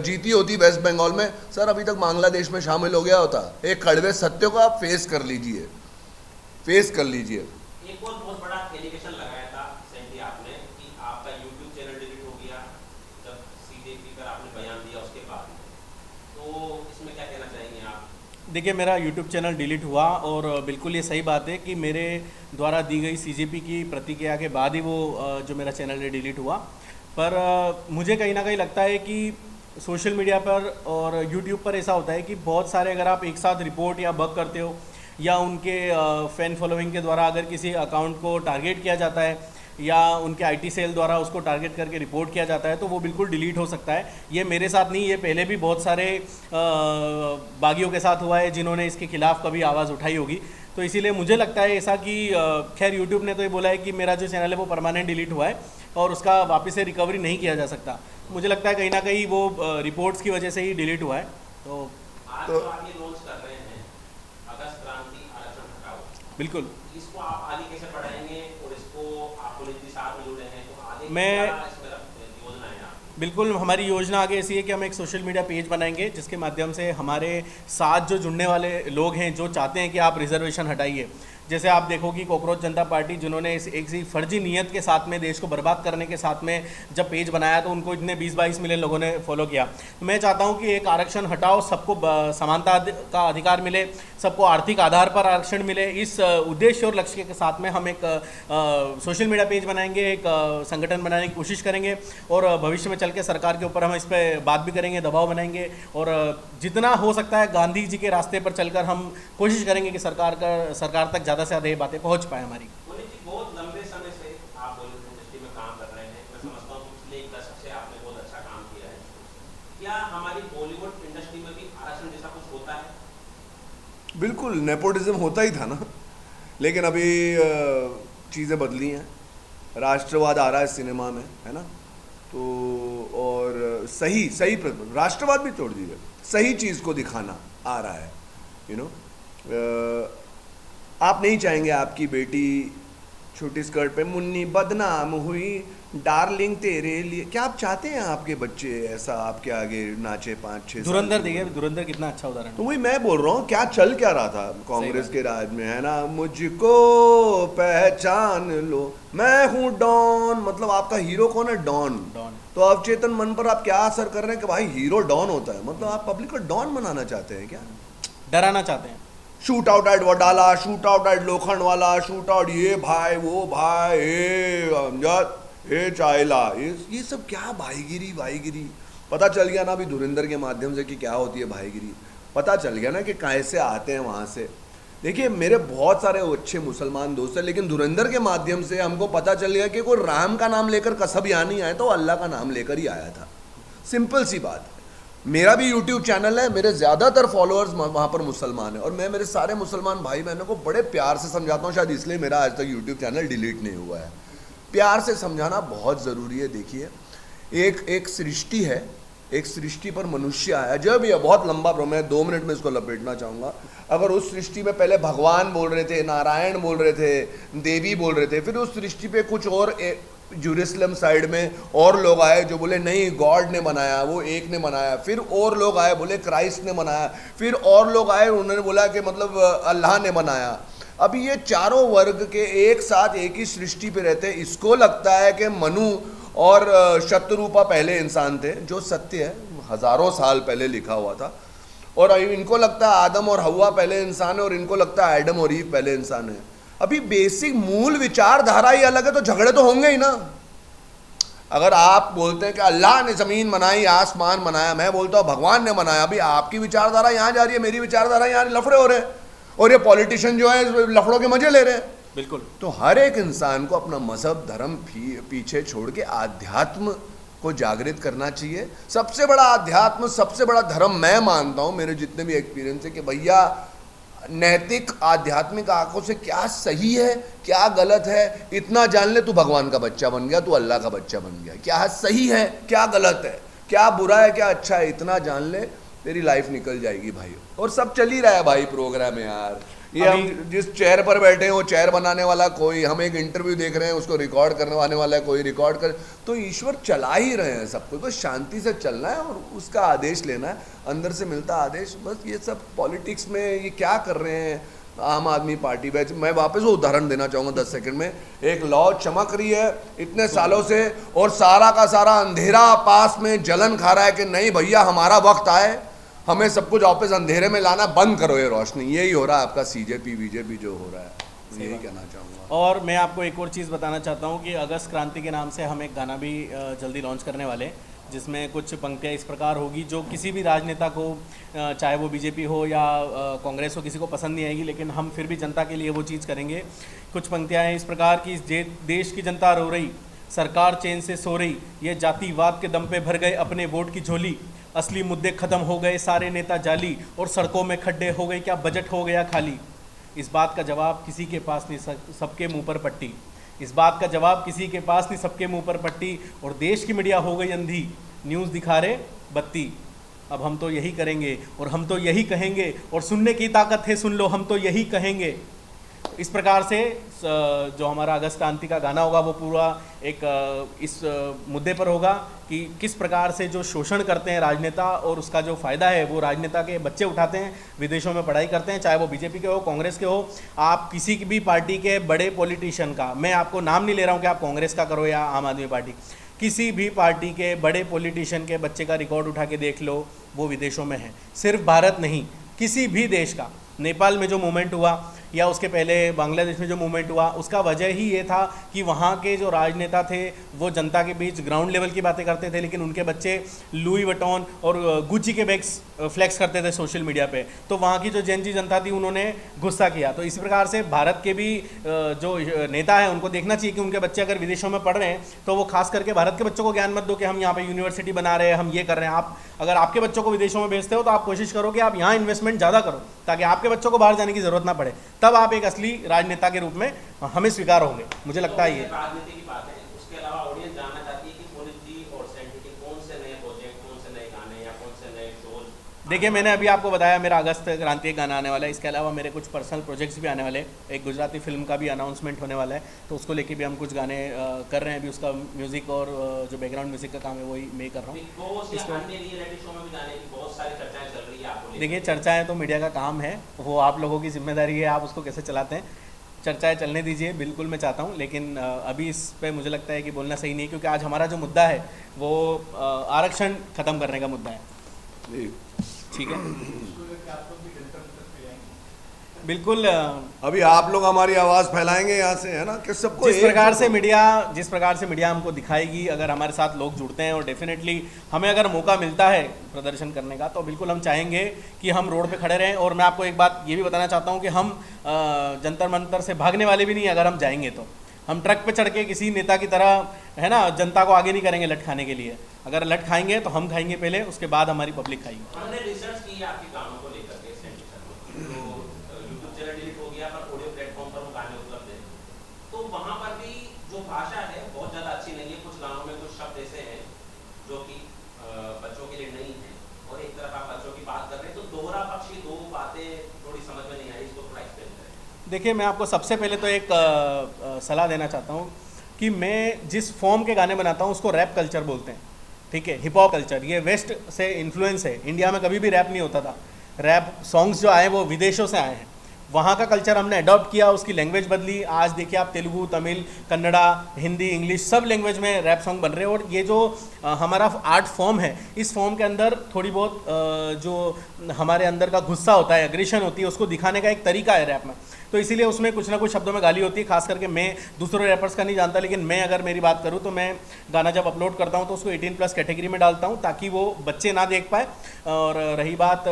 जीती होती वेस्ट बंगाल में, सर अभी तक बांग्लादेश में शामिल हो गया होता। एक कड़वे सत्य को आप फेस कर लीजिए, फेस कर लीजिए। एक और बहुत बड़ा एलिगेशन लगाया था सैंडी आपने कि आपका यूट्यूब चैनल डिलीट हो गया जब सीजेपी पर आपने बयान दिया उसके बाद, तो इसमें क्या कहना चाहेंगे आप? देखिए, मेरा यूट्यूब चैनल डिलीट हुआ, और बिल्कुल ये सही बात है कि मेरे द्वारा दी गई सीजेपी की प्रतिक्रिया के बाद ही वो जो मेरा चैनल है डिलीट हुआ। पर मुझे कहीं ना कहीं लगता है कि सोशल मीडिया पर और यूट्यूब पर ऐसा होता है कि बहुत सारे अगर आप एक साथ रिपोर्ट या बग करते हो, या उनके फ़ैन फॉलोइंग के द्वारा अगर किसी अकाउंट को टारगेट किया जाता है, या उनके आईटी सेल द्वारा उसको टारगेट करके रिपोर्ट किया जाता है, तो वो बिल्कुल डिलीट हो सकता है। ये मेरे साथ नहीं, ये पहले भी बहुत सारे बागियों के साथ हुआ है जिन्होंने इसके खिलाफ़ कभी आवाज़ उठाई होगी। तो इसीलिए मुझे लगता है ऐसा कि खैर यूट्यूब ने तो ये बोला है कि मेरा जो चैनल है वो परमानेंट डिलीट हुआ है, और उसका वापस से रिकवरी नहीं किया जा सकता। मुझे लगता है कहीं ना कहीं वो रिपोर्ट्स की वजह से ही डिलीट हुआ है। तो आज जो आप ये लॉन्च कर रहे हैं अगस्त क्रांति आरक्षण हटाओ, बिल्कुल इसको आप आगे कैसे बढ़ाएंगे और इसको आप पुलिस के साथ में जुड़े हैं तो आगे मैं- क्या इसमें योजना है आपकी? बिल्कुल, हमारी योजना आगे ऐसी है कि हम एक सोशल मीडिया पेज बनाएंगे जिसके माध्यम से हमारे साथ जो जुड़ने वाले लोग हैं जो चाहते हैं कि आप रिजर्वेशन हटाइए, जैसे आप देखो कि कॉकरोच जनता पार्टी जिन्होंने इस एक सी फर्जी नीयत के साथ में देश को बर्बाद करने के साथ में जब पेज बनाया तो उनको इतने 20-22 मिलियन लोगों ने फॉलो किया। तो मैं चाहता हूं कि एक आरक्षण हटाओ, सबको समानता का अधिकार मिले, सबको आर्थिक आधार पर आरक्षण मिले। इस उद्देश्य और लक्ष्य के साथ में हम एक सोशल मीडिया पेज बनाएंगे, एक संगठन बनाने की कोशिश करेंगे और भविष्य में चल के सरकार के ऊपर हम इस पर बात भी करेंगे, दबाव बनाएंगे और जितना हो सकता है गांधी जी के रास्ते पर चलकर हम कोशिश करेंगे कि सरकार तक ज़्यादा से ज़्यादा ये बातें पहुँच पाए हमारी। पुनीत जी, बहुत लंबे समय से आप बॉलीवुड इंडस्ट्री में काम कर रहे हैं, मैं समझता हूँ कि पिछले 1 दशक से आपने बहुत अच्छा काम किया है। क्या हमारी बॉलीवुड इंडस्ट्री में भी आरक्षण जैसा कुछ होता है? बिल्कुल, नेपोटिज्म होता ही था ना, लेकिन अभी चीज़ें बदली हैं, राष्ट्रवाद आ रहा है सिनेमा में, है ना। तो और सही राष्ट्रवाद भी छोड़ दीजिए, सही चीज़ को दिखाना आ रहा है, यू नो। आप नहीं चाहेंगे आपकी बेटी छोटी स्कर्ट पे मुन्नी बदनाम हुई डार्लिंग तेरे लिए, क्या आप चाहते हैं आपके बच्चे ऐसा आपके आगे नाचे 5-6 साल? धुरंधर देखिए, धुरंधर कितना अच्छा उदाहरण है। तो वही मैं बोल रहा हूँ, क्या चल क्या रहा था कांग्रेस के राज में, है ना। मुझको पहचान लो मैं हूँ डॉन, मतलब आपका हीरो कौन है? डॉन। तो अवचेतन मन पर आप क्या असर कर रहे हैं कि भाई हीरो डॉन होता है, मतलब आप पब्लिक को डॉन बनाना चाहते हैं क्या? डराना चाहते हैं। Shoot out at Wadala, shoot out at लोखंड वाला, शूट आउट ये भाई वो भाई, ए अमजद, ए चाइला, ये सब क्या भाईगिरी। पता चल गया ना अभी धुरंधर के माध्यम से कि क्या होती है भाईगिरी, पता चल गया ना कि कैसे आते हैं वहाँ से। देखिए मेरे बहुत सारे अच्छे मुसलमान दोस्त हैं, लेकिन धुरंधर के माध्यम से हमको पता चल गया कि कोई राम का नाम लेकर कसब यहाँ नहीं आया, तो अल्लाह का नाम लेकर ही आया था। सिंपल सी बात है। मेरा भी यूट्यूब चैनल है, मेरे ज़्यादातर फॉलोअर्स वहाँ पर मुसलमान हैं और मैं मेरे सारे मुसलमान भाई बहनों को बड़े प्यार से समझाता हूँ, शायद इसलिए मेरा आज तक यूट्यूब चैनल डिलीट नहीं हुआ है। प्यार से समझाना बहुत ज़रूरी है। देखिए एक सृष्टि है, एक सृष्टि पर मनुष्य आया, जो भी है बहुत लंबा मैं 2 मिनट में इसको लपेटना चाहूँगा। अगर उस सृष्टि में पहले भगवान बोल रहे थे, नारायण बोल रहे थे, देवी बोल रहे थे, फिर उस सृष्टि पे कुछ और जेरूसलम साइड में और लोग आए जो बोले नहीं गॉड ने बनाया, वो एक ने बनाया, फिर और लोग आए बोले क्राइस्ट ने बनाया, फिर और लोग आए उन्होंने बोला कि मतलब अल्लाह ने बनाया। अभी ये चारों वर्ग के एक साथ एक ही सृष्टि पे रहते हैं। इसको लगता है कि मनु और शत्रुपा पहले इंसान थे, जो सत्य है, हज़ारों साल पहले लिखा हुआ था, और इनको लगता है आदम और हवा पहले इंसान है और इनको लगता है एडम और ईव पहले इंसान है। अभी बेसिक मूल विचारधारा ही अलग है, तो झगड़े तो होंगे ही ना। अगर आप बोलते हैं कि अल्लाह ने ज़मीन बनाई, आसमान बनाया, मैं बोलता हूँ भगवान ने बनाया, अभी आपकी विचारधारा यहाँ जा रही है, मेरी विचारधारा यहाँ, लफड़े हो रहे हैं और ये पॉलिटिशियन जो है लफड़ों के मजे ले रहे हैं। बिल्कुल। तो हर एक इंसान को अपना मजहब धर्म पीछे छोड़ के आध्यात्म को जागृत करना चाहिए। सबसे बड़ा आध्यात्म, सबसे बड़ा धर्म मैं मानता हूँ, मेरे जितने भी एक्सपीरियंस है, कि भैया नैतिक आध्यात्मिक आंखों से क्या सही है क्या गलत है इतना जान ले, तू भगवान का बच्चा बन गया, तू अल्लाह का बच्चा बन गया। क्या सही है क्या गलत है, क्या बुरा है क्या अच्छा है, इतना जान ले, तेरी लाइफ निकल जाएगी भाई। और सब चल ही रहा है भाई प्रोग्राम में यार। ये हम जिस चेयर पर बैठे हैं वो चेयर बनाने वाला कोई, हम एक इंटरव्यू देख रहे हैं उसको रिकॉर्ड करने वाला है कोई, रिकॉर्ड कर, तो ईश्वर चला ही रहे हैं सब कुछ, बस शांति से चलना है और उसका आदेश लेना है, अंदर से मिलता आदेश। बस ये सब पॉलिटिक्स में ये क्या कर रहे हैं आम आदमी पार्टी बैच। मैं वापस वो उदाहरण देना चाहूँगा 10 सेकंड में। एक लौ चमक रही है इतने सालों से और सारा का सारा अंधेरा पास में जलन खा रहा है कि नहीं भैया हमारा वक्त आए, हमें सब कुछ वापस अंधेरे में लाना, बंद करो ये रोशनी। यही हो रहा है आपका सीजेपी बीजेपी जो हो रहा है, यही कहना चाहूँगा। और मैं आपको एक और चीज़ बताना चाहता हूँ कि अगस्त क्रांति के नाम से हम एक गाना भी जल्दी लॉन्च करने वाले हैं, जिसमें कुछ पंक्तियाँ इस प्रकार होगी जो किसी भी राजनेता को, चाहे वो बीजेपी हो या कांग्रेस हो, किसी को पसंद नहीं आएगी, लेकिन हम फिर भी जनता के लिए वो चीज़ करेंगे। कुछ पंक्तियाँ हैं इस प्रकार की, देश की जनता रो रही, सरकार चैन से सो रही, ये जातिवाद के दम पे भर गए अपने वोट की झोली, असली मुद्दे खत्म हो गए सारे नेता जाली, और सड़कों में खड्डे हो गए क्या बजट हो गया खाली। इस बात का जवाब किसी के पास नहीं, सबके मुंह पर पट्टी। इस बात का जवाब किसी के पास नहीं, सबके मुंह पर पट्टी, और देश की मीडिया हो गई अंधी, न्यूज़ दिखा रहे बत्ती। अब हम तो यही करेंगे और हम तो यही कहेंगे, और सुनने की ताकत है, सुन लो, हम तो यही कहेंगे। इस प्रकार से जो हमारा अगस्त क्रांति का गाना होगा वो पूरा एक इस मुद्दे पर होगा कि किस प्रकार से जो शोषण करते हैं राजनेता, और उसका जो फ़ायदा है वो राजनेता के बच्चे उठाते हैं, विदेशों में पढ़ाई करते हैं, चाहे वो बीजेपी के हो, कांग्रेस के हो। आप किसी भी पार्टी के बड़े पॉलिटिशियन का, मैं आपको नाम नहीं ले रहा हूँ कि आप कांग्रेस का करो या आम आदमी पार्टी, किसी भी पार्टी के बड़े पॉलिटिशियन के बच्चे का रिकॉर्ड उठा के देख लो, वो विदेशों में है। सिर्फ भारत नहीं, किसी भी देश का। नेपाल में जो मूवमेंट हुआ या उसके पहले बांग्लादेश में जो मूवमेंट हुआ, उसका वजह ही ये था कि वहाँ के जो राजनेता थे वो जनता के बीच ग्राउंड लेवल की बातें करते थे, लेकिन उनके बच्चे लुई वटॉन और गुच्ची के बैग्स फ्लेक्स करते थे सोशल मीडिया पे। तो वहाँ की जो जेनजी जनता थी उन्होंने गुस्सा किया। तो इसी प्रकार से भारत के भी जो नेता हैं उनको देखना चाहिए कि उनके बच्चे अगर विदेशों में पढ़ रहे हैं तो वो खास करके भारत के बच्चों को ज्ञान मत दो कि हम यहाँ पे यूनिवर्सिटी बना रहे हैं, हम ये कर रहे हैं। आप अगर आपके बच्चों को विदेशों में भेजते हो तो आप कोशिश करो कि आप यहाँ इन्वेस्टमेंट ज़्यादा करो, ताकि आपके बच्चों को बाहर जाने की ज़रूरत ना पड़े। तब आप एक असली राजनेता के रूप में हमें स्वीकार होंगे, मुझे लगता है। ये राजनीति की बात है, उसके अलावा ऑडियंस जानना चाहती है कि पुनीत जी और सेंटी के कौन से नए प्रोजेक्ट, कौन से नए गाने या कौन से नए शोज। देखिए, मैंने अभी आपको बताया मेरा अगस्त क्रांति एक गाना आने वाला है। इसके अलावा मेरे कुछ पर्सनल प्रोजेक्ट्स भी आने वाले हैं। एक गुजराती फिल्म का भी अनाउंसमेंट होने वाला है, तो उसको लेके भी हम कुछ गाने कर रहे हैं। अभी उसका म्यूज़िक और जो बैकग्राउंड म्यूज़िक का काम है वही मैं कर रहा हूँ। देखिए, चर्चाएँ तो मीडिया का काम है, वो आप लोगों की जिम्मेदारी है, आप उसको कैसे चलाते हैं। चर्चाएं चलने दीजिए, बिल्कुल मैं चाहता हूं, लेकिन अभी इस पे मुझे लगता है कि बोलना सही नहीं है, क्योंकि आज हमारा जो मुद्दा है वो आरक्षण ख़त्म करने का मुद्दा है। ठीक है, बिल्कुल। अभी आप लोग हमारी आवाज़ फैलाएंगे यहाँ से, है ना, कि सबको जिस प्रकार से मीडिया हमको दिखाएगी, अगर हमारे साथ लोग जुड़ते हैं और डेफिनेटली हमें अगर मौका मिलता है प्रदर्शन करने का, तो बिल्कुल हम चाहेंगे कि हम रोड पे खड़े रहें। और मैं आपको एक बात ये भी बताना चाहता हूँ कि हम जंतर मंतर से भागने वाले भी नहीं। अगर हम जाएंगे तो हम ट्रक पे चढ़ के किसी नेता की तरह, है ना, जनता को आगे नहीं करेंगे लट खाने के लिए। अगर लट खाएंगे तो हम खाएंगे पहले, उसके बाद हमारी पब्लिक खाएगी। हमने रिसर्च की है आपके गानों को लेकर के, तो यूट्यूब चैनल डिलीट हो गया पर ऑडियो प्लेटफॉर्म पर वो गाने उपलब्ध है। तो वहाँ पर भी जो भाषा है बहुत ज़्यादा अच्छी नहीं है। कुछ गानों में कुछ शब्द ऐसे हैं जो कि बच्चों के लिए नहीं है, और एक तरफ आप बच्चों की बात कर रहे हैं, तो दोहरा पक्ष की दो बातें थोड़ी समझ में नहीं आई। इसको थोड़ा एक्सप्लेन करें। देखिए, मैं आपको सबसे पहले तो एक सलाह देना चाहता हूँ कि मैं जिस फॉर्म के गाने बनाता हूँ उसको रैप कल्चर बोलते हैं। ठीक है, हिप हॉप कल्चर, ये वेस्ट से इन्फ्लुएंस है। इंडिया में कभी भी रैप नहीं होता था। रैप सॉन्ग्स जो आए वो विदेशों से आए हैं, वहाँ का कल्चर हमने अडॉप्ट किया, उसकी लैंग्वेज बदली। आज देखिए आप तेलुगु, तमिल, कन्नड़ा, हिंदी, इंग्लिश सब लैंग्वेज में रैप सॉन्ग बन रहे हैं। और ये जो हमारा आर्ट फॉर्म है, इस फॉर्म के अंदर थोड़ी बहुत जो हमारे अंदर का गुस्सा होता है, एग्रेशन होती है, उसको दिखाने का एक तरीका है रैप में। तो इसीलिए उसमें कुछ ना कुछ शब्दों में गाली होती है। खास करके मैं दूसरे रैपर्स का नहीं जानता, लेकिन मैं अगर मेरी बात करूँ तो मैं गाना जब अपलोड करता हूँ तो उसको 18+ कैटेगरी में डालता हूँ, ताकि वो बच्चे ना देख पाए। और रही बात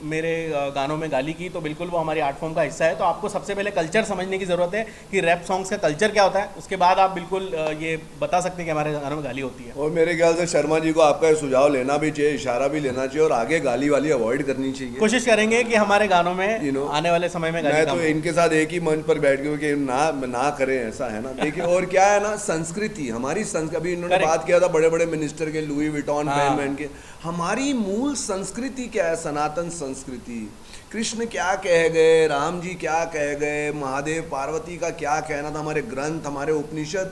मेरे गानों में गाली की, तो बिल्कुल वो हमारी आर्ट फॉर्म का हिस्सा है। तो आपको सबसे पहले कल्चर समझने की ज़रूरत है कि रैप सॉन्ग्स का कल्चर क्या होता है, उसके बाद आप बिल्कुल ये बता सकते हैं कि हमारे गानों में गाली होती है। और मेरे ख्याल से शर्मा जी को आपका ये सुझाव लेना भी चाहिए, इशारा भी लेना चाहिए, और आगे गाली वाली अवॉइड करनी चाहिए। कोशिश करेंगे कि हमारे गानों में आने वाले समय में गाली मैं कम तो हो। इनके साथ एक ही मंच पर बैठ गए कि ना करें ऐसा, है ना। देखिए, और क्या है ना, संस्कृति हमारी अभी इन्होंने बात किया था बड़े बड़े मिनिस्टर के, लुई विटॉन पहन के। हमारी मूल संस्कृति क्या है? सनातन संस्कृति। कृष्ण क्या कह गए, राम जी क्या कह गए, महादेव पार्वती का क्या कहना था, हमारे ग्रंथ, हमारे उपनिषद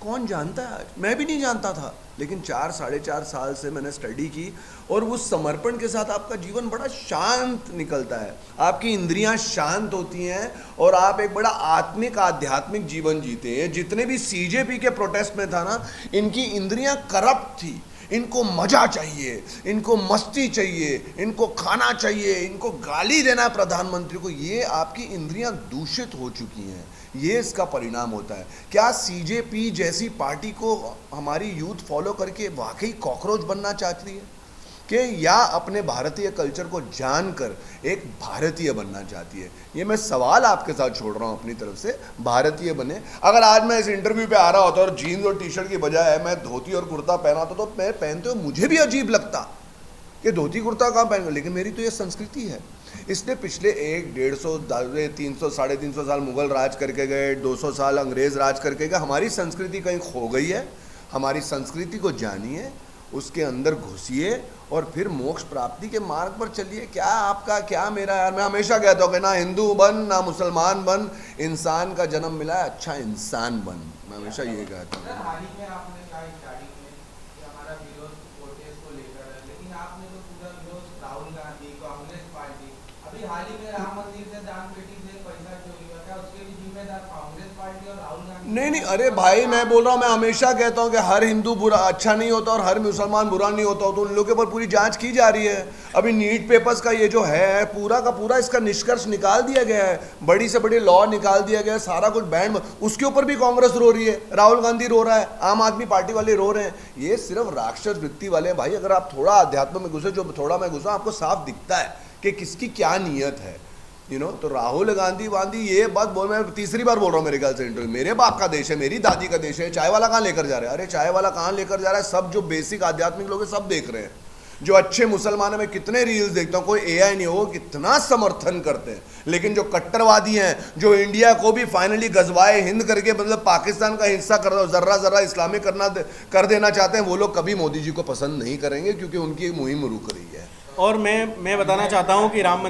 कौन जानता है आज? मैं भी नहीं जानता था, लेकिन 4-4.5 साल से मैंने स्टडी की, और उस समर्पण के साथ आपका जीवन बड़ा शांत निकलता है, आपकी इंद्रियां शांत होती हैं, और आप एक बड़ा आत्मिक आध्यात्मिक जीवन जीते हैं। जितने भी सीजेपी के प्रोटेस्ट में था ना, इनकी इंद्रियां करप्ट थी। इनको मजा चाहिए, इनको मस्ती चाहिए, इनको खाना चाहिए, इनको गाली देना है प्रधानमंत्री को। ये आपकी इंद्रियां दूषित हो चुकी हैं, ये इसका परिणाम होता है। क्या सीजेपी जैसी पार्टी को हमारी यूथ फॉलो करके वाकई कॉकरोच बनना चाहती है, कि या अपने भारतीय कल्चर को जानकर एक भारतीय बनना चाहती है? ये मैं सवाल आपके साथ छोड़ रहा हूँ अपनी तरफ से। भारतीय बने। अगर आज मैं इस इंटरव्यू पे आ रहा होता और जीन्स और टी शर्ट की बजाय मैं धोती और कुर्ता पहना होता, तो मैं पहनते हुए मुझे भी अजीब लगता कि धोती कुर्ता कहाँ पहन, लेकिन मेरी तो ये संस्कृति है। इसने पिछले 100, 150, 300, 350 साल मुगल राज करके गए, 200 साल अंग्रेज राज करके गए। हमारी संस्कृति कहीं खो गई है। हमारी संस्कृति को जानिए, उसके अंदर घुसिए और फिर मोक्ष प्राप्ति के मार्ग पर चलिए। क्या आपका क्या मेरा, यार मैं हमेशा कहता हूँ कि ना हिंदू बन ना मुसलमान बन, इंसान का जन्म मिला है, अच्छा इंसान बन। मैं हमेशा ये कहता हूँ। हाल ही में आपने कहा स्टार्टिंग में कि हमारा विरोध प्रोटेस्ट को लेकर है, लेकिन आपने तो पूरा विरोध राहुल गांधी, कांग्रेस पार्टी, अभी हाल ही में राम मंदिर से दान पेटी से पैसा चोरी हुआ था, उसके भी जिम्मेदार कांग्रेस पार्टी और राहुल गांधी। नहीं, अरे भाई मैं बोल रहा हूँ, मैं हमेशा कहता हूँ कि हर हिंदू बुरा अच्छा नहीं होता और हर मुसलमान बुरा नहीं होता, तो उन लोगों के ऊपर पूरी जांच की जा रही है। अभी नीट पेपर्स का ये जो है पूरा का पूरा इसका निष्कर्ष निकाल दिया गया है, बड़ी से बड़ी लॉ निकाल दिया गया है, सारा कुछ बैंड, उसके ऊपर भी कांग्रेस रो रही है, राहुल गांधी रो रहा है, आम आदमी पार्टी वाले रो रहे हैं। ये सिर्फ राक्षस वृत्ति वाले हैं भाई। अगर आप थोड़ा अध्यात्म में घुसे, जो थोड़ा मैं घुसा, आपको साफ दिखता है कि किसकी क्या नीयत है, तो राहुल गांधी ये बात बोल, मैं तीसरी बार बोल रहा हूँ मेरे ख्याल से इंटरव्यू, मेरे बाप का देश है, मेरी दादी का देश है, चाय वाला कहाँ लेकर जा रहा है? अरे चाय वाला कहाँ लेकर जा रहा है? सब जो बेसिक आध्यात्मिक लोग हैं सब देख रहे हैं। जो अच्छे मुसलमानों में कितने रील्स देखता हूँ, कोई एआई नहीं हो, कितना समर्थन करते हैं। लेकिन जो कट्टरवादी हैं, जो इंडिया को भी फाइनली गजवाए हिंद करके मतलब पाकिस्तान का हिस्सा जर्रा इस्लामिक कर देना चाहते हैं, वो लोग कभी मोदी जी को पसंद नहीं करेंगे, क्योंकि उनकी एक मुहिम रुक रही है। और मैं बताना चाहता हूं कि राम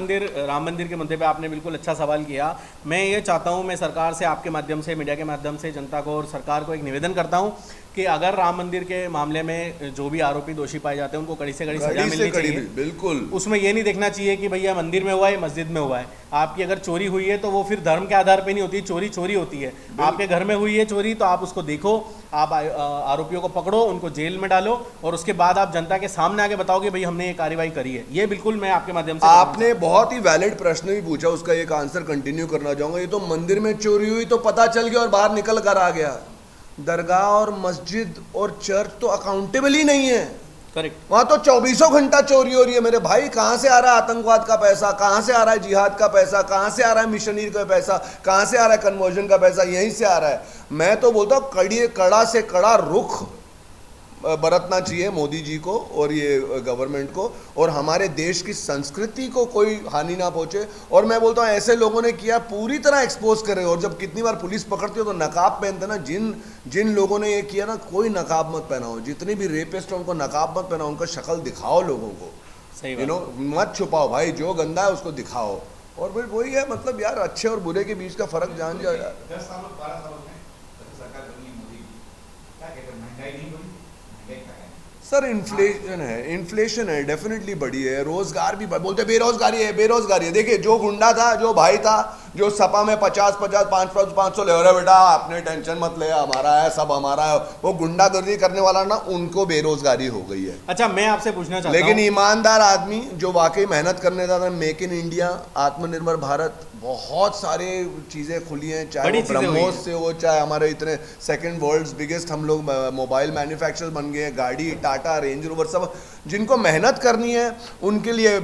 मंदिर के मुद्दे पे आपने बिल्कुल अच्छा सवाल किया। मैं ये चाहता हूं, मैं सरकार से, आपके माध्यम से, मीडिया के माध्यम से जनता को और सरकार को एक निवेदन करता हूं कि अगर राम मंदिर के मामले में जो भी आरोपी दोषी पाए जाते हैं उनको कड़ी से कड़ी सजा मिलनी चाहिए। बिल्कुल, उसमें ये नहीं देखना चाहिए कि भैया मंदिर में हुआ है, मस्जिद में हुआ है। आपकी अगर चोरी हुई है तो वो फिर धर्म के आधार पे नहीं होती, चोरी होती है। आपके घर में हुई है चोरी तो आप उसको देखो, आप आरोपियों को पकड़ो, उनको जेल में डालो और उसके बाद आप जनता के सामने आके बताओ कि भाई हमने ये कार्रवाई करी है। ये बिल्कुल मैं आपके माध्यम से, आपने बहुत ही वैलिड प्रश्न भी पूछा, उसका एक आंसर कंटिन्यू करना चाहूंगा। ये तो मंदिर में चोरी हुई तो पता चल गया और बाहर निकल कर आ गया। दरगाह और मस्जिद और चर्च तो अकाउंटेबल ही नहीं है। करेक्ट, वहां तो 24 घंटा चोरी हो रही है मेरे भाई। कहां से आ रहा है आतंकवाद का पैसा, कहां से आ रहा है जिहाद का पैसा, कहां से आ रहा है मिशनरी का पैसा, कहां से आ रहा है कन्वर्जन का पैसा? यहीं से आ रहा है। मैं तो बोलता हूं कड़ा से कड़ा रुख बरतना चाहिए मोदी जी को और ये गवर्नमेंट को, और हमारे देश की संस्कृति को कोई हानि ना पहुंचे। और मैं बोलता हूँ ऐसे लोगों ने किया, पूरी तरह एक्सपोज करे। और जब कितनी बार पुलिस पकड़ती हो तो नकाब पहनते ना, जिन लोगों ने ये किया ना, कोई नकाब मत पहनाओ। जितनी भी रेपिस्ट है उनको नकाब मत पहनाओ, उनका शक्ल दिखाओ लोगों को, मत छुपाओ भाई, जो गंदा है उसको दिखाओ। और फिर वही है, मतलब यार अच्छे और बुरे के बीच का फर्क जान जाओ यार। 10 सालों 12 सालों में सरकार बनी है मोदी की, क्या कहते हैं, महंगाई नहीं बढ़ी? सर इन्फ्लेशन है डेफिनेटली बढ़ी है। रोजगार भी बोलते बेरोजगारी है। देखिए जो गुंडा था, जो भाई था, जो सपा में 50 500 ले रहा बेटा, आपने टेंशन मत ले, हमारा है, सब हमारा है, वो गुंडागर्दी करने वाला ना, उनको बेरोजगारी हो गई है। अच्छा, मैं आपसे पूछना चाहता हूं, लेकिन ईमानदार आदमी जो वाकई मेहनत करने था, मेक इन इंडिया, आत्मनिर्भर भारत, बहुत सारे चीज़ें खुली हैं, चाहे वो ब्रह्मोस से हो, चाहे हमारे इतने सेकंड वर्ल्ड्स बिगेस्ट हम लोग मोबाइल मैन्युफैक्चरर्स बन गए हैं, गाड़ी टाटा रेंज रोवर, सब जिनको मेहनत करनी है उनके लिए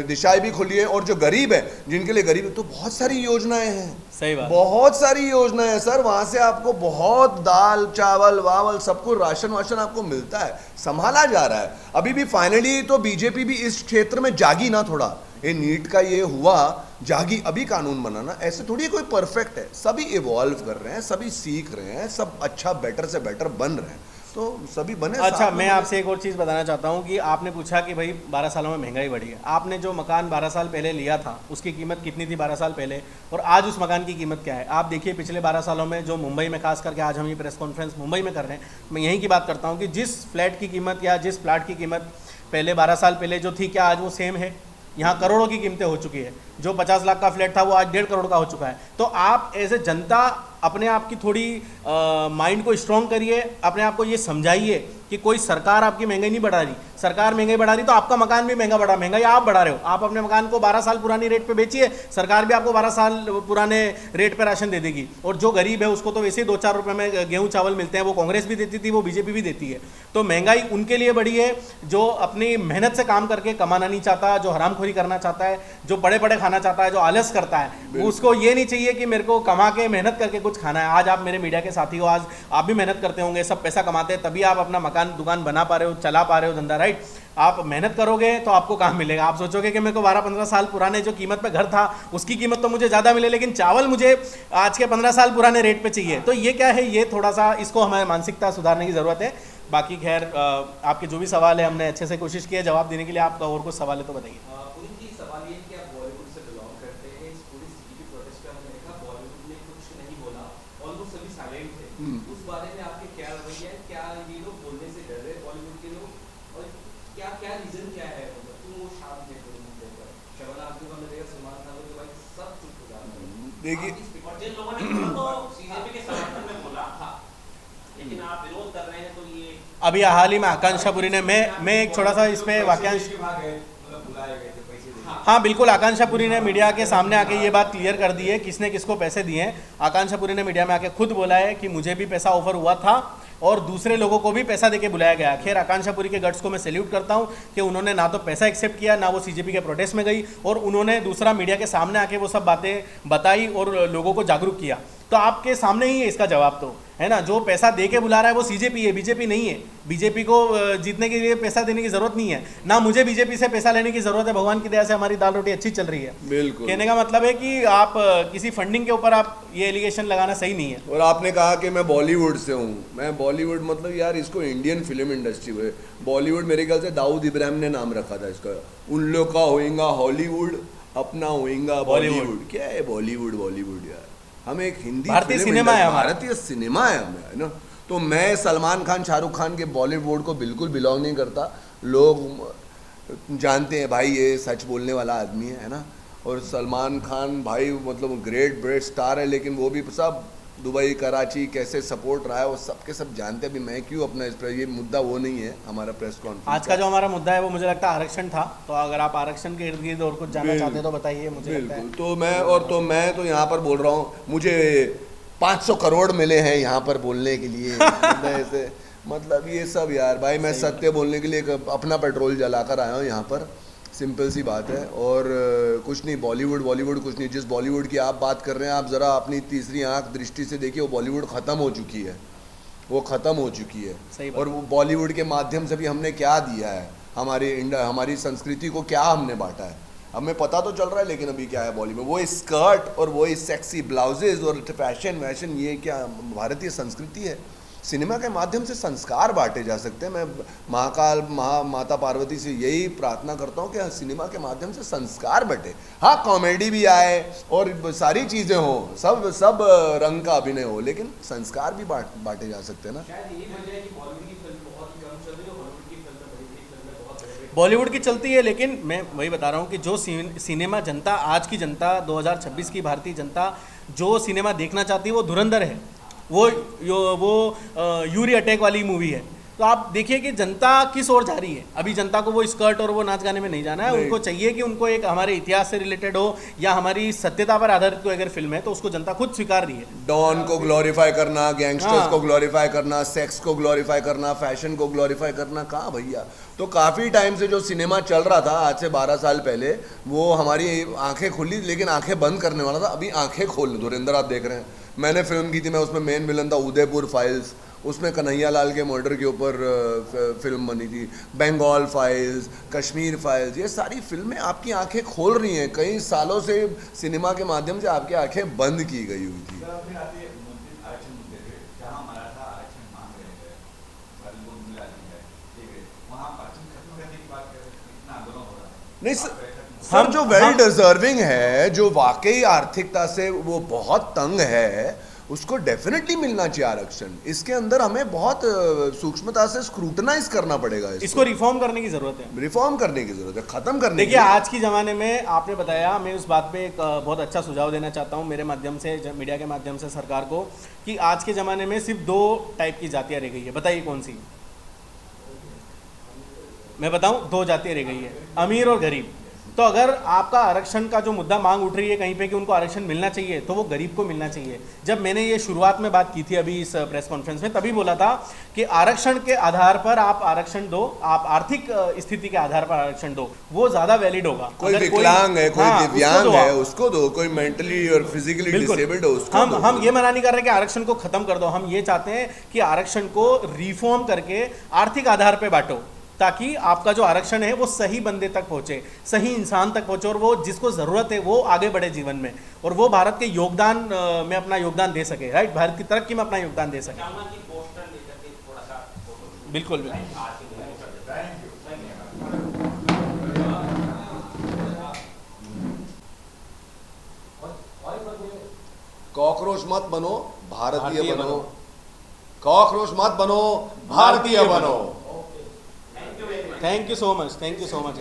दिशाएं भी खुली है। और जो गरीब है, जिनके लिए गरीब है, तो बहुत सारी योजनाएं हैं। सही बात, बहुत सारी योजनाएं हैं सर। वहां से आपको बहुत दाल चावल वावल सब कुछ राशन वाशन आपको मिलता है, संभाला जा रहा है। अभी भी फाइनली तो बीजेपी भी इस क्षेत्र में जागी ना, थोड़ा ये नीट का ये हुआ, जागी। अभी कानून बनाना ऐसे थोड़ी कोई परफेक्ट है, सभी इवॉल्व कर रहे हैं, सभी सीख रहे हैं, सब अच्छा बेटर से बेटर बन रहे हैं, तो सभी बने। अच्छा, मैं आपसे एक और चीज़ बताना चाहता हूँ कि आपने पूछा कि भाई 12 सालों में महंगाई बढ़ी है। आपने जो मकान 12 साल पहले लिया था उसकी कीमत कितनी थी 12 साल पहले, और आज उस मकान की कीमत क्या है? आप देखिए पिछले 12 सालों में जो मुंबई में, खास करके आज हम ये प्रेस कॉन्फ्रेंस मुंबई में कर रहे हैं, मैं यहीं की बात करता हूँ कि जिस फ्लैट की कीमत या जिस प्लाट की कीमत पहले 12 साल पहले जो थी, क्या आज वो सेम है? यहाँ करोड़ों की कीमतें हो चुकी है। जो 50 लाख का फ्लैट था वो आज 1.5 करोड़ का हो चुका है। तो आप एज ए जनता अपने आप की थोड़ी माइंड को स्ट्रॉन्ग करिए, अपने आप को ये समझाइए कि कोई सरकार आपकी महंगाई नहीं बढ़ा रही। सरकार महंगाई बढ़ा रही तो आपका मकान भी महंगा बढ़ा, महंगाई आप बढ़ा रहे हो। आप अपने मकान को 12 साल पुरानी रेट पे बेचिए, सरकार भी आपको 12 साल पुराने रेट पे राशन दे देगी। और जो गरीब है उसको तो वैसे ही 2-4 रुपये में गेहूं चावल मिलते हैं, वो कांग्रेस भी देती थी, वो बीजेपी भी देती है। तो महंगाई उनके लिए बढ़ी है जो अपनी मेहनत से काम करके कमाना नहीं चाहता, जो हरामखोरी करना चाहता है, जो बड़े बड़े खाना चाहता है, जो आलस करता है। उसको ये नहीं चाहिए कि मेरे को कमा के मेहनत करके कुछ खाना है। आज आप मेरे मीडिया के साथी हो, आज आप भी मेहनत करते होंगे, सब पैसा कमाते हैं, तभी आप अपना मकान मकान दुकान बना पा रहे हो, चला पा रहे हो धंधा, राइट। आप मेहनत करोगे तो आपको काम मिलेगा। आप सोचोगे कि मेरे को 12-15 साल पुराने जो कीमत पे घर था उसकी कीमत तो मुझे ज़्यादा मिले, लेकिन चावल मुझे आज के 15 साल पुराने रेट पे चाहिए। तो ये क्या है, ये थोड़ा सा इसको हमारे मानसिकता सुधारने की ज़रूरत है। बाकी खैर आपके जो भी सवाल है हमने अच्छे से कोशिश की है जवाब देने के लिए। आपका और कुछ सवाल है तो बताइए। पुनीत जी, सवाल ये है कि आप बॉलीवुड से बिलोंग करते हैं। इस पूरी सीजीपी प्रोटेस्ट का हमने देखा, बॉलीवुड ने कुछ नहीं बोला, ऑलमोस्ट सभी साइलेंट थे। उस बारे में आपके क्या रवैया है? क्या ये लोग बोलने से डर रहे हैं बॉलीवुड के लोग, और क्या क्या रीजन क्या है? मतलब क्यों वो शांत थे फिल्म के ऊपर? शबाना आजमी को हमने देखा, सलमान खान को भाई सब चुप हो जाते हैं। देखिए और जिन लोगों ने बोला तो सीजेपी के समर्थन में बोला, हाँ, लेकिन आप विरोध कर रहे हैं तो ये अभी हाल ही में आकांक्षा पुरी ने, मैं एक छोटा सा इस पे वाक्यांश, हाँ बिल्कुल, आकांक्षा पुरी ने मीडिया के सामने आके ये बात क्लियर कर दी है किसने किसको पैसे दिए हैं। आकांक्षा पुरी ने मीडिया में आके खुद बोला है कि मुझे भी पैसा ऑफर हुआ था और दूसरे लोगों को भी पैसा देके बुलाया गया। खैर आकांक्षा पुरी के गट्स को मैं सैल्यूट करता हूं कि उन्होंने ना तो पैसा एक्सेप्ट किया, ना वो सीजेपी के प्रोटेस्ट में गई, और उन्होंने दूसरा मीडिया के सामने आके वो सब बातें बताई और लोगों को जागरूक किया। तो आपके सामने ही है इसका जवाब, तो है ना, जो पैसा दे के बुला रहा है वो सीजेपी है, बीजेपी नहीं है। बीजेपी को जीतने के लिए पैसा देने की जरूरत नहीं है, ना मुझे बीजेपी से पैसा लेने की जरूरत है। भगवान की दया से हमारी दाल रोटी अच्छी चल रही है। बिल्कुल, कहने का मतलब है कि आप किसी फंडिंग के ऊपर आप ये एलिगेशन लगाना सही नहीं है। और आपने कहा कि मैं बॉलीवुड से हूँ, मैं बॉलीवुड मतलब यार इसको इंडियन फिल्म इंडस्ट्री में बॉलीवुड मेरे ख्याल से दाऊद इब्राहिम ने नाम रखा था इसका। उन लोग का होएगा हॉलीवुड, अपना होएगा बॉलीवुड। क्या है बॉलीवुड? बॉलीवुड यार हम एक हिंदी भारतीय सिनेमा है, भारतीय सिनेमा है हमें, है ना। तो मैं सलमान खान शाहरुख खान के बॉलीवुड को बिल्कुल बिलोंग नहीं करता। लोग जानते हैं भाई ये सच बोलने वाला आदमी है ना। और सलमान खान भाई मतलब ग्रेट ब्रेट स्टार है, लेकिन वो भी सब दुबई कराची कैसे सपोर्ट रहा है वो सबके सब जानते हैं। अभी मैं क्यों अपना इस पर, ये मुद्दा वो नहीं है हमारा प्रेस कॉन्फ्रेंस। आज का जो हमारा मुद्दा है वो मुझे लगता है आरक्षण था। तो अगर आप आरक्षण के इर्द गिर्द और कुछ जानना चाहते हैं तो बताइए। मुझे लगता है तो मैं तो यहाँ पर बोल रहा हूँ, मुझे 500 करोड़ मिले हैं यहाँ पर बोलने के लिए। ऐसे मतलब ये सब यार भाई, मैं सत्य बोलने के लिए अपना पेट्रोल जलाकर आया हूँ यहाँ पर, सिंपल सी बात है। और कुछ नहीं, बॉलीवुड कुछ नहीं। जिस बॉलीवुड की आप बात कर रहे हैं, आप ज़रा अपनी तीसरी आंख दृष्टि से देखिए, वो बॉलीवुड ख़त्म हो चुकी है, वो ख़त्म हो चुकी है। और वो बॉलीवुड के माध्यम से भी हमने क्या दिया है, हमारी संस्कृति को क्या हमने बांटा है, हमें पता तो चल रहा है। लेकिन अभी क्या है बॉलीवुड, वो स्कर्ट और वो सेक्सी ब्लाउजेज और फैशन वैशन, ये क्या भारतीय संस्कृति है? सिनेमा के माध्यम से संस्कार बांटे जा सकते हैं। मैं महाकाल माता पार्वती से यही प्रार्थना करता हूँ कि सिनेमा के माध्यम से संस्कार बटे। हाँ, कॉमेडी भी आए और सारी चीज़ें हो, सब रंग का अभिनय हो, लेकिन संस्कार भी बांटे जा सकते हैं ना। शायद यही वजह है कि बॉलीवुड की फिल्म बहुत कम चल रही है, हॉलीवुड की फिल्म बड़ी बड़ी फिल्में बहुत बॉलीवुड की चलती है। लेकिन मैं वही बता रहा हूँ कि जो सिनेमा जनता, आज की जनता, 2026 की भारतीय जनता जो सिनेमा देखना चाहती है वो धुरंधर है, वो यूरी अटैक वाली मूवी है। तो आप देखिए कि जनता किस ओर जा रही है। अभी जनता को वो स्कर्ट और वो नाच गाने में नहीं जाना है। उनको चाहिए कि उनको एक हमारे इतिहास से रिलेटेड हो या हमारी सत्यता पर आधारित कोई अगर फिल्म है तो उसको जनता खुद स्वीकार रही है। डॉन को ग्लोरीफाई करना, गैंगस्टर्स को ग्लोरीफाई करना, सेक्स को ग्लोरीफाई करना, फैशन को ग्लोरीफाई करना, कहाँ भैया। तो काफ़ी टाइम से जो सिनेमा चल रहा था आज से 12 साल पहले, वो हमारी आंखें खुली, लेकिन आंखें बंद करने वाला था। अभी आंखें खोल, धुरंधर आप देख रहे हैं। मैंने फिल्म की थी, मैं उसमें मेन विलन था उदयपुर फाइल्स, उसमें कन्हैया लाल के मर्डर के ऊपर फिल्म बनी थी। बंगाल फाइल्स, कश्मीर फाइल्स, ये सारी फिल्में आपकी आंखें खोल रही हैं। कई सालों से सिनेमा के माध्यम से आपकी आंखें बंद की गई हुई थी। आरक्षण मुद्दे थे, जहाँ मराठा आरक्षण मांग रहे थे, वहाँ आरक्षण खत्म करने की बात कर रहे थे, इतना आंदोलन हो रहा है। नहीं सर, जो वेल डिजर्विंग है, जो वाकई आर्थिकता से वो बहुत तंग है, उसको डेफिनेटली मिलना चाहिए आरक्षण। इसके अंदर हमें बहुत सूक्ष्मता से स्क्रूटनाइज करना पड़ेगा। इसको रिफॉर्म करने की जरूरत है, रिफॉर्म करने की जरूरत है, खत्म करने की। देखिए आज की ज़माने में आपने बताया, मैं उस बात पे एक बहुत अच्छा सुझाव देना चाहता हूँ मेरे माध्यम से, मीडिया के माध्यम से सरकार को, कि आज के ज़माने में सिर्फ 2 टाइप की जातियाँ रह गई है। बताइए कौन सी? मैं बताऊँ, 2 जातियाँ रह गई है, अमीर और गरीब। तो अगर आपका आरक्षण का जो मुद्दा मांग उठ रही है कहीं पे कि उनको आरक्षण मिलना चाहिए, तो वो गरीब को मिलना चाहिए। जब मैंने ये शुरुआत में बात की थी अभी इस प्रेस कॉन्फ्रेंस में, तभी बोला था कि आरक्षण के आधार पर आप आरक्षण दो, आप आर्थिक स्थिति के आधार पर आरक्षण दो, वो ज़्यादा वैलिड होगा। कोई अगर विकलांग है, कोई हाँ, दिव्यांग उसको दो है, आप। उसको दो, कोई मेंटली और फिजिकली बिल्कुल। डिसेबल्ड हो, उसको दो। हम ये मना नहीं कर रहे कि आरक्षण को खत्म कर दो, हम ये चाहते हैं कि आरक्षण को रिफॉर्म करके आर्थिक आधार पे बांटो, ताकि आपका जो आरक्षण है वो सही बंदे तक पहुंचे, सही इंसान तक पहुंचे, और वो जिसको ज़रूरत है वो आगे बढ़े जीवन में, और वो भारत के योगदान में अपना योगदान दे सके, राइट, भारत की तरक्की में अपना योगदान दे सके। चाहूंगा कि पोस्टर लेकर के थोड़ा सा फोटो बिल्कुल बिल्कुल। आज के दिन में कर देते हैं। थैंक यू कॉकरोच मत बनो, भारतीय बनो। कॉकरोच मत बनो, भारतीय बनो। Thank you very much. Thank you so much, thank you so much.